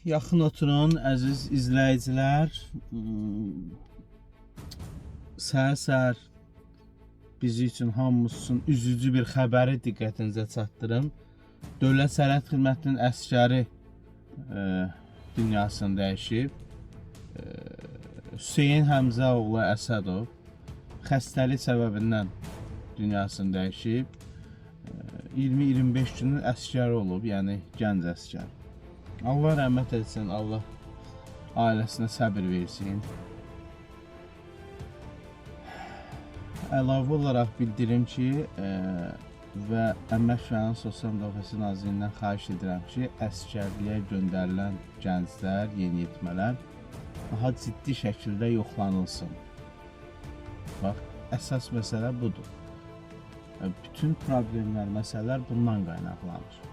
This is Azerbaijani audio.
yaxın oturun, əziz izləyicilər. Səhər-səhər bizi üçün, hamımız üçün üzücü bir xəbəri diqqətinizə çatdırım. Dövlət Sərhəd Xidmətinin əsgəri dünyasını dəyişib. Hüseyin Həmzəoğlu Əsədov xəstəlik səbəbindən dünyasını dəyişib. 20-25 günün əsgəri olub, yəni gənc əsgər. Allah rəhmət etsin, Allah ailəsinə səbir versin. Əlavə olaraq bildirim ki, və Əmək və Sosial Müdafiəsi Nazirliyindən xahiş edirəm ki, əsgərliyə göndərilən gənclər, yeniyetmələr daha ciddi şəkildə yoxlanılsın. Bax, əsas məsələ budur. Bütün problemlər, məsələlər bundan qaynaqlanır.